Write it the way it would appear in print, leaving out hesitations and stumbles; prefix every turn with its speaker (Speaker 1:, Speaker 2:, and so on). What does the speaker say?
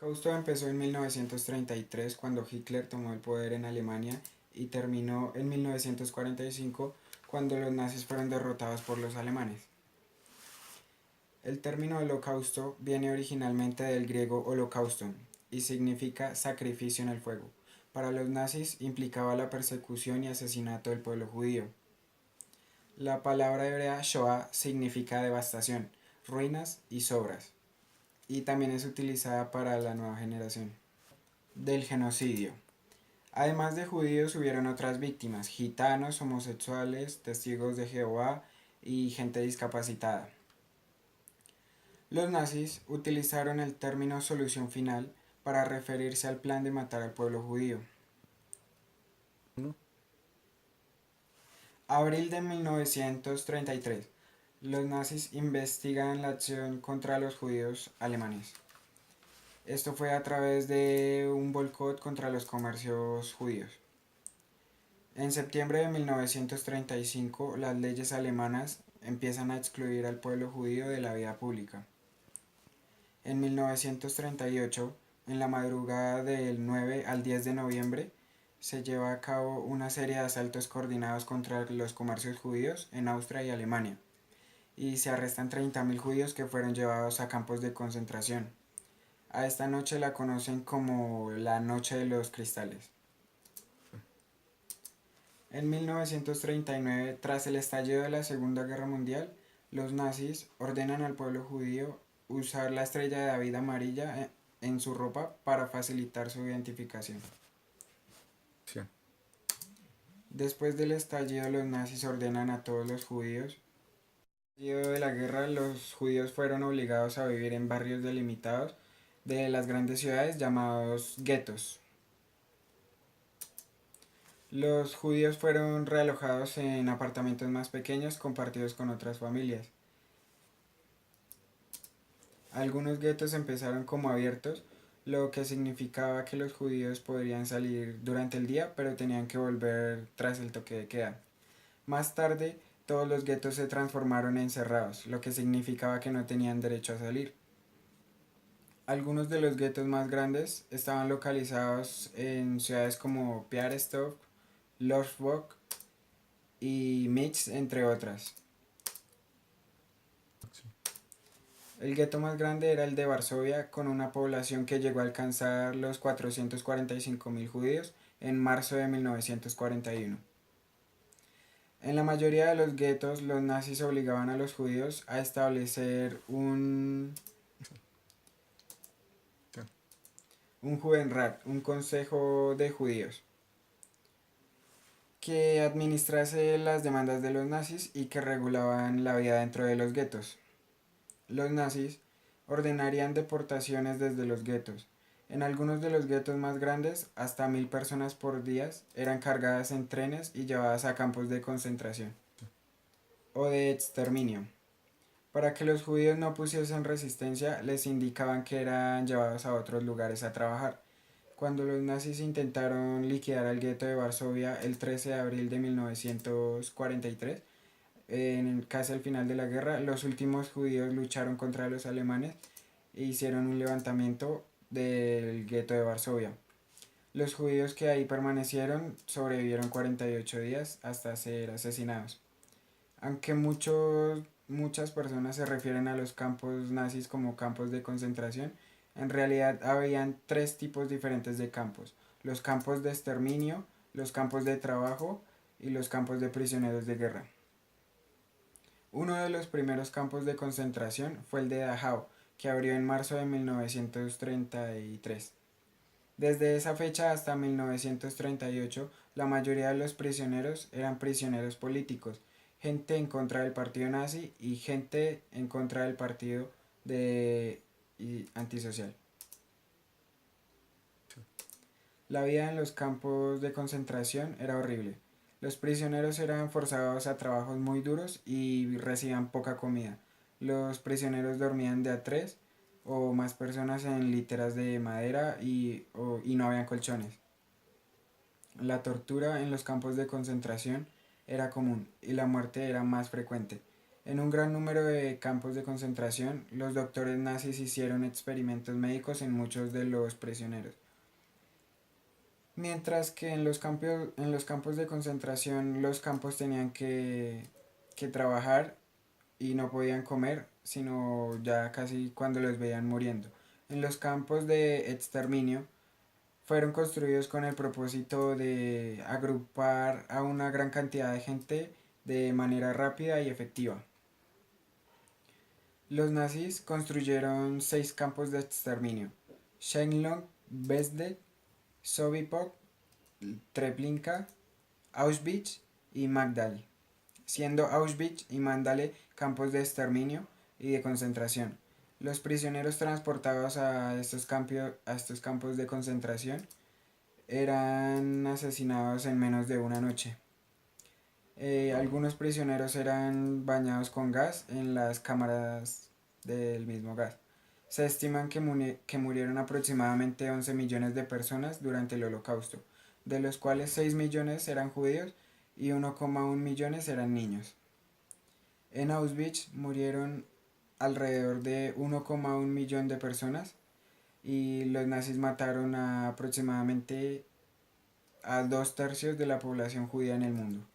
Speaker 1: Holocausto empezó en 1933 cuando Hitler tomó el poder en Alemania y terminó en 1945 cuando los nazis fueron derrotados por los alemanes. El término holocausto viene originalmente del griego holocauston y significa sacrificio en el fuego. Para los nazis implicaba la persecución y asesinato del pueblo judío. La palabra hebrea Shoah significa devastación, ruinas y sobras, y también es utilizada para la nueva generación. Del genocidio. Además de judíos hubieron otras víctimas, gitanos, homosexuales, testigos de Jehová y gente discapacitada. Los nazis utilizaron el término solución final para referirse al plan de matar al pueblo judío. Abril de 1933. Los nazis investigan la acción contra los judíos alemanes. Esto fue a través de un boicot contra los comercios judíos. En septiembre de 1935, las leyes alemanas empiezan a excluir al pueblo judío de la vida pública. En 1938, en la madrugada del 9 al 10 de noviembre, se lleva a cabo una serie de asaltos coordinados contra los comercios judíos en Austria y Alemania, y se arrestan 30.000 judíos que fueron llevados a campos de concentración. A esta noche la conocen como la Noche de los Cristales. En 1939, tras el estallido de la Segunda Guerra Mundial, los nazis ordenan al pueblo judío usar la estrella de David amarilla en su ropa para facilitar su identificación.
Speaker 2: Sí.
Speaker 1: Después del estallido, los nazis ordenan a todos los judíos. En el estallido de la guerra, los judíos fueron obligados a vivir en barrios delimitados de las grandes ciudades llamados guetos. Los judíos fueron realojados en apartamentos más pequeños compartidos con otras familias. Algunos guetos empezaron como abiertos, lo que significaba que los judíos podrían salir durante el día, pero tenían que volver tras el toque de queda. Más tarde, todos los guetos se transformaron en cerrados, lo que significaba que no tenían derecho a salir. Algunos de los guetos más grandes estaban localizados en ciudades como Białystok, Lvov y Minsk, entre otras. El gueto más grande era el de Varsovia, con una población que llegó a alcanzar los 445.000 judíos en marzo de 1941. En la mayoría de los guetos, los nazis obligaban a los judíos a establecer un Judenrat, un consejo de judíos, que administrase las demandas de los nazis y que regulaban la vida dentro de los guetos. Los nazis ordenarían deportaciones desde los guetos. En algunos de los guetos más grandes, hasta 1.000 personas por día eran cargadas en trenes y llevadas a campos de concentración o de exterminio. Para que los judíos no pusiesen resistencia, les indicaban que eran llevados a otros lugares a trabajar. Cuando los nazis intentaron liquidar al gueto de Varsovia el 13 de abril de 1943, casi al final de la guerra, los últimos judíos lucharon contra los alemanes e hicieron un levantamiento del gueto de Varsovia. Los judíos que ahí permanecieron sobrevivieron 48 días hasta ser asesinados. Aunque muchas personas se refieren a los campos nazis como campos de concentración, en realidad habían tres tipos diferentes de campos: los campos de exterminio, los campos de trabajo y los campos de prisioneros de guerra. Uno de los primeros campos de concentración fue el de Dachau, que abrió en marzo de 1933. Desde esa fecha hasta 1938, la mayoría de los prisioneros eran prisioneros políticos, gente en contra del partido nazi y gente en contra del partido antisocial. La vida en los campos de concentración era horrible. Los prisioneros eran forzados a trabajos muy duros y recibían poca comida. Los prisioneros dormían de a tres o más personas en literas de madera y no habían colchones. La tortura en los campos de concentración era común y la muerte era más frecuente. En un gran número de campos de concentración, los doctores nazis hicieron experimentos médicos en muchos de los prisioneros. Mientras que en los campos de concentración los campos tenían que trabajar y no podían comer, sino ya casi cuando los veían muriendo. En los campos de exterminio fueron construidos con el propósito de agrupar a una gran cantidad de gente de manera rápida y efectiva. Los nazis construyeron 6 campos de exterminio: Shenlong, Besdet, Sobibor, Treblinka, Auschwitz y Magdal, siendo Auschwitz y Magdala campos de exterminio y de concentración. Los prisioneros transportados a estos campos de concentración eran asesinados en menos de una noche. Algunos prisioneros eran bañados con gas en las cámaras del mismo gas. Se estiman que murieron aproximadamente 11 millones de personas durante el Holocausto, de los cuales 6 millones eran judíos y 1,1 millones eran niños. En Auschwitz murieron alrededor de 1,1 millón de personas y los nazis mataron aproximadamente a 2/3 de la población judía en el mundo.